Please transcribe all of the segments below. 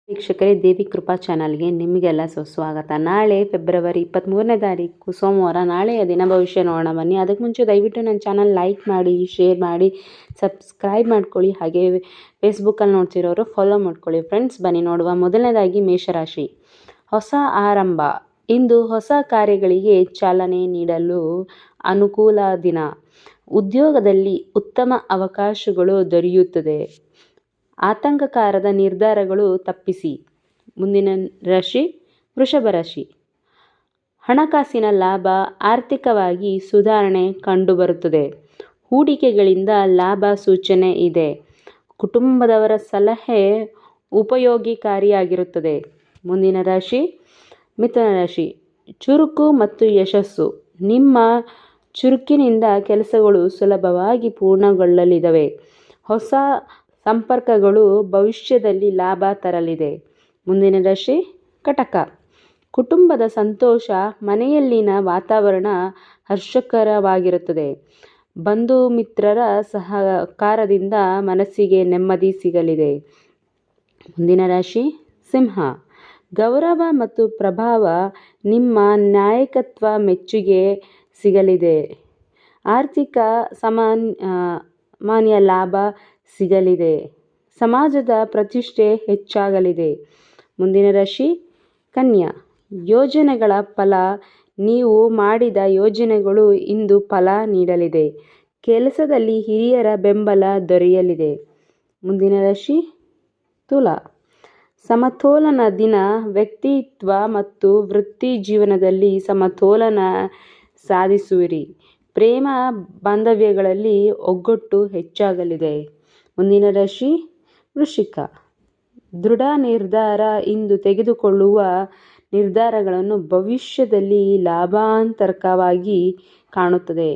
ವೀಕ್ಷಕರೇ, ದೇವಿ ಕೃಪಾ ಚಾನಲ್ಗೆ ನಿಮಗೆಲ್ಲ ಸುಸ್ವಾಗತ. ನಾಳೆ ಫೆಬ್ರವರಿ 23ನೇ ತಾರೀಕು ಸೋಮವಾರ. ನಾಳೆಯ ದಿನ ಭವಿಷ್ಯ ನೋಡೋಣ ಬನ್ನಿ. ಅದಕ್ಕೆ ಮುಂಚೆ ದಯವಿಟ್ಟು ನನ್ನ ಚಾನಲ್ ಲೈಕ್ ಮಾಡಿ, ಶೇರ್ ಮಾಡಿ, ಸಬ್ಸ್ಕ್ರೈಬ್ ಮಾಡ್ಕೊಳ್ಳಿ. ಹಾಗೆ ಫೇಸ್ಬುಕ್ಕಲ್ಲಿ ನೋಡ್ತಿರೋರು ಫಾಲೋ ಮಾಡ್ಕೊಳ್ಳಿ. ಫ್ರೆಂಡ್ಸ್, ಬನ್ನಿ ನೋಡುವ. ಮೊದಲನೇದಾಗಿ ಮೇಷರಾಶಿ. ಹೊಸ ಆರಂಭ. ಇಂದು ಹೊಸ ಕಾರ್ಯಗಳಿಗೆ ಚಾಲನೆ ನೀಡಲು ಅನುಕೂಲ ದಿನ. ಉದ್ಯೋಗದಲ್ಲಿ ಉತ್ತಮ ಅವಕಾಶಗಳು ದೊರೆಯುತ್ತದೆ. ಆತಂಕಕಾರದ ನಿರ್ಧಾರಗಳು ತಪ್ಪಿಸಿ. ಮುಂದಿನ ರಾಶಿ ವೃಷಭ ರಾಶಿ. ಹಣಕಾಸಿನ ಲಾಭ, ಆರ್ಥಿಕವಾಗಿ ಸುಧಾರಣೆ ಕಂಡುಬರುತ್ತದೆ. ಹೂಡಿಕೆಗಳಿಂದ ಲಾಭ ಸೂಚನೆ ಇದೆ. ಕುಟುಂಬದವರ ಸಲಹೆ ಉಪಯೋಗಕಾರಿಯಾಗಿರುತ್ತದೆ. ಮುಂದಿನ ರಾಶಿ ಮಿಥುನ ರಾಶಿ. ಚುರುಕು ಮತ್ತು ಯಶಸ್ಸು. ನಿಮ್ಮ ಚುರುಕಿನಿಂದ ಕೆಲಸಗಳು ಸುಲಭವಾಗಿ ಪೂರ್ಣಗೊಳ್ಳಲಿವೆ. ಹೊಸ ಸಂಪರ್ಕಗಳು ಭವಿಷ್ಯದಲ್ಲಿ ಲಾಭ ತರಲಿದೆ. ಮುಂದಿನ ರಾಶಿ ಕಟಕ. ಕುಟುಂಬದ ಸಂತೋಷ, ಮನೆಯಲ್ಲಿನ ವಾತಾವರಣ ಹರ್ಷಕರವಾಗಿರುತ್ತದೆ. ಬಂಧು ಮಿತ್ರರ ಸಹಕಾರದಿಂದ ಮನಸ್ಸಿಗೆ ನೆಮ್ಮದಿ ಸಿಗಲಿದೆ. ಮುಂದಿನ ರಾಶಿ ಸಿಂಹ. ಗೌರವ ಮತ್ತು ಪ್ರಭಾವ, ನಿಮ್ಮ ನಾಯಕತ್ವ ಮೆಚ್ಚುಗೆ ಸಿಗಲಿದೆ. ಆರ್ಥಿಕ ಸಾಮಾನ್ಯ ಲಾಭ ಸಿಗಲಿದೆ. ಸಮಾಜದ ಪ್ರತಿಷ್ಠೆ ಹೆಚ್ಚಾಗಲಿದೆ. ಮುಂದಿನ ರಾಶಿ ಕನ್ಯಾ. ಯೋಜನೆಗಳ ಫಲ. ನೀವು ಮಾಡಿದ ಯೋಜನೆಗಳು ಇಂದು ಫಲ ನೀಡಲಿದೆ. ಕೆಲಸದಲ್ಲಿ ಹಿರಿಯರ ಬೆಂಬಲ ದೊರೆಯಲಿದೆ. ಮುಂದಿನ ರಾಶಿ ತುಲಾ. ಸಮತೋಲನ ದಿನ. ವ್ಯಕ್ತಿತ್ವ ಮತ್ತು ವೃತ್ತಿ ಜೀವನದಲ್ಲಿ ಸಮತೋಲನ ಸಾಧಿಸುವಿರಿ. ಪ್ರೇಮ ಬಾಂಧವ್ಯಗಳಲ್ಲಿ ಒಗ್ಗಟ್ಟು ಹೆಚ್ಚಾಗಲಿದೆ. ಮುಂದಿನ ರಾಶಿ ವೃಶ್ಚಿಕ. ದೃಢ ನಿರ್ಧಾರ. ಇಂದು ತೆಗೆದುಕೊಳ್ಳುವ ನಿರ್ಧಾರಗಳನ್ನು ಭವಿಷ್ಯದಲ್ಲಿ ಲಾಭಾಂತರವಾಗಿ ಕಾಣುತ್ತದೆ.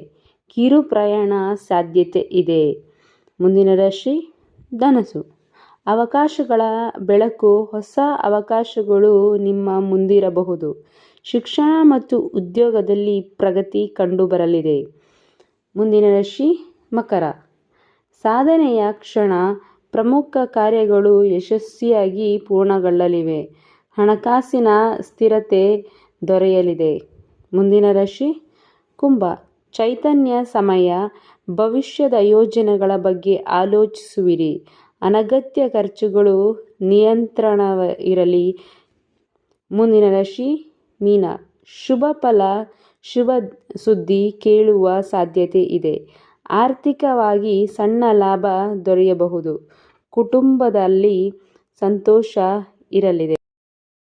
ಕಿರು ಪ್ರಯಾಣ ಸಾಧ್ಯತೆ ಇದೆ. ಮುಂದಿನ ರಾಶಿ ಧನಸ್ಸು. ಅವಕಾಶಗಳ ಬೆಳಕು. ಹೊಸ ಅವಕಾಶಗಳು ನಿಮ್ಮ ಮುಂದಿರಬಹುದು. ಶಿಕ್ಷಣ ಮತ್ತು ಉದ್ಯೋಗದಲ್ಲಿ ಪ್ರಗತಿ ಕಂಡುಬರಲಿದೆ. ಮುಂದಿನ ರಾಶಿ ಮಕರ. ಸಾಧನೆಯ ಕ್ಷಣ. ಪ್ರಮುಖ ಕಾರ್ಯಗಳು ಯಶಸ್ವಿಯಾಗಿ ಪೂರ್ಣಗೊಳ್ಳಲಿವೆ. ಹಣಕಾಸಿನ ಸ್ಥಿರತೆ ದೊರೆಯಲಿದೆ. ಮುಂದಿನ ರಾಶಿ ಕುಂಭ. ಚೈತನ್ಯ ಸಮಯ. ಭವಿಷ್ಯದ ಯೋಜನೆಗಳ ಬಗ್ಗೆ ಆಲೋಚಿಸುವಿರಿ. ಅನಗತ್ಯ ಖರ್ಚುಗಳು ನಿಯಂತ್ರಣವಿರಲಿ. ಮುಂದಿನ ರಾಶಿ ಮೀನ. ಶುಭ ಫಲ, ಶುಭ ಸುದ್ದಿ ಕೇಳುವ ಸಾಧ್ಯತೆ ಇದೆ. ಆರ್ಥಿಕವಾಗಿ ಸಣ್ಣ ಲಾಭ ದೊರೆಯಬಹುದು. ಕುಟುಂಬದಲ್ಲಿ ಸಂತೋಷ ಇರಲಿದೆ.